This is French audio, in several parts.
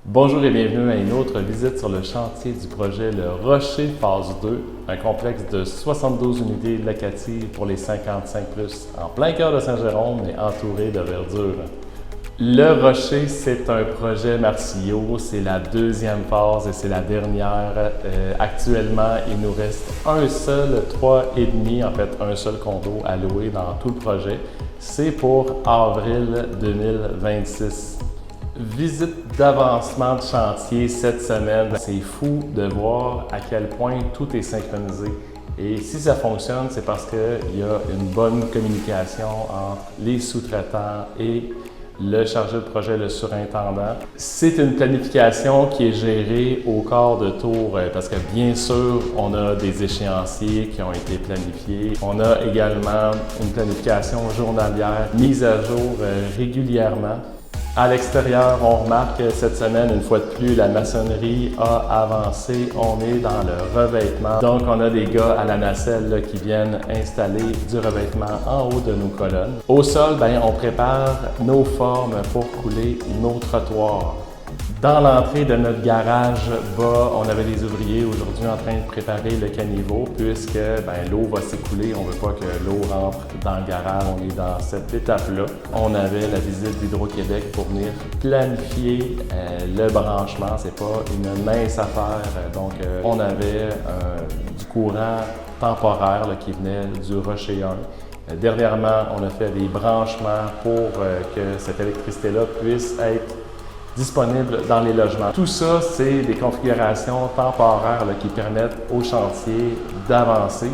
Bonjour et bienvenue à une autre visite sur le chantier du projet Le Rocher Phase 2, un complexe de 72 unités locatives pour les 55+, en plein cœur de Saint-Jérôme et entouré de verdure. Le Rocher, c'est un projet Martillot, c'est la deuxième phase et c'est la dernière. Actuellement, il nous reste un seul 3,5, en fait un seul condo à louer dans tout le projet. C'est pour avril 2026. Visite d'avancement de chantier cette semaine. C'est fou de voir à quel point tout est synchronisé. Et si ça fonctionne, c'est parce qu'il y a une bonne communication entre les sous-traitants et le chargé de projet, le surintendant. C'est une planification qui est gérée au quart de tour parce que bien sûr, on a des échéanciers qui ont été planifiés. On a également une planification journalière mise à jour régulièrement. À l'extérieur, on remarque que cette semaine, une fois de plus, la maçonnerie a avancé. On est dans le revêtement. Donc, on a des gars à la nacelle là, qui viennent installer du revêtement en haut de nos colonnes. Au sol, on prépare nos formes pour couler nos trottoirs. Dans l'entrée de notre garage bas, on avait des ouvriers aujourd'hui en train de préparer le caniveau puisque l'eau va s'écouler. On ne veut pas que l'eau rentre dans le garage. On est dans cette étape-là. On avait la visite d'Hydro-Québec pour venir planifier le branchement. C'est pas une mince affaire. Donc, on avait du courant temporaire là, qui venait du Rocher 1. Dernièrement, on a fait des branchements pour que cette électricité-là puisse être disponible dans les logements. Tout ça, c'est des configurations temporaires là, qui permettent au chantier d'avancer.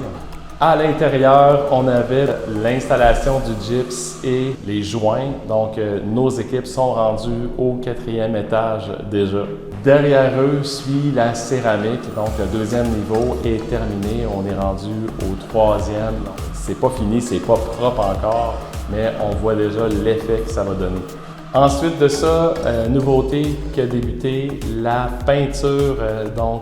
À l'intérieur, on avait l'installation du gyps et les joints. Donc, nos équipes sont rendues au 4e étage déjà. Derrière eux suit la céramique. Donc, le 2e niveau est terminé. On est rendu au 3e. C'est pas fini, c'est pas propre encore, mais on voit déjà l'effet que ça va donner. Ensuite de ça, nouveauté qui a débuté, la peinture. On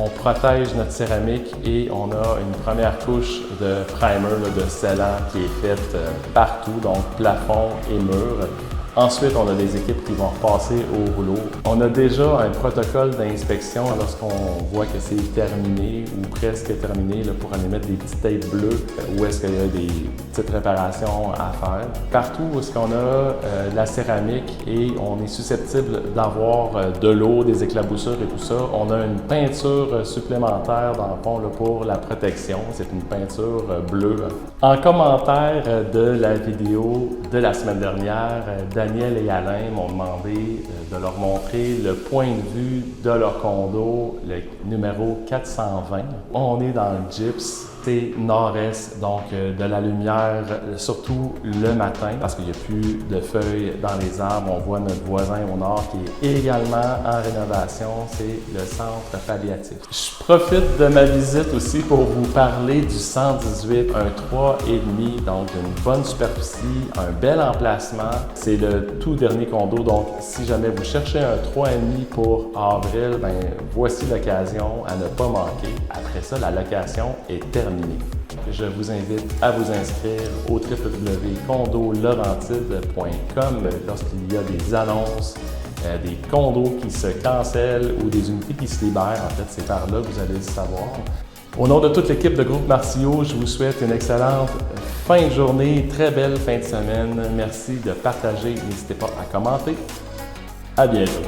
protège notre céramique et on a une première couche de primer, de scellant qui est faite partout, donc plafond et mur. Ensuite, on a des équipes qui vont repasser au rouleau. On a déjà un protocole d'inspection lorsqu'on voit que c'est terminé ou presque terminé là, pour aller mettre des petites tapes bleues où est-ce qu'il y a des petites réparations à faire. Partout où est-ce qu'on a la céramique et on est susceptible d'avoir de l'eau, des éclaboussures et tout ça, on a une peinture supplémentaire dans le fond là, pour la protection. C'est une peinture bleue. En commentaire de la vidéo de la semaine dernière, Daniel et Alain m'ont demandé de leur montrer le point de vue de leur condo, le numéro 420. On est dans le gyps, c'est nord-est, donc de la lumière, surtout le matin, parce qu'il n'y a plus de feuilles dans les arbres. On voit notre voisin au nord qui est également en rénovation, c'est le centre palliatif. Je profite de ma visite aussi pour vous parler du 118, un 3,5, donc une bonne superficie, un bel emplacement. C'est le tout dernier condo, donc si jamais vous cherchez un 3,5 pour avril, voici l'occasion à ne pas manquer. Après ça, la location est terminée. Je vous invite à vous inscrire au www.condolaurentide.com lorsqu'il y a des annonces, des condos qui se cancellent ou des unités qui se libèrent. En fait, c'est par là que vous allez le savoir. Au nom de toute l'équipe de Groupe Martillot, je vous souhaite une excellente fin de journée, très belle fin de semaine. Merci de partager. N'hésitez pas à commenter. À bientôt.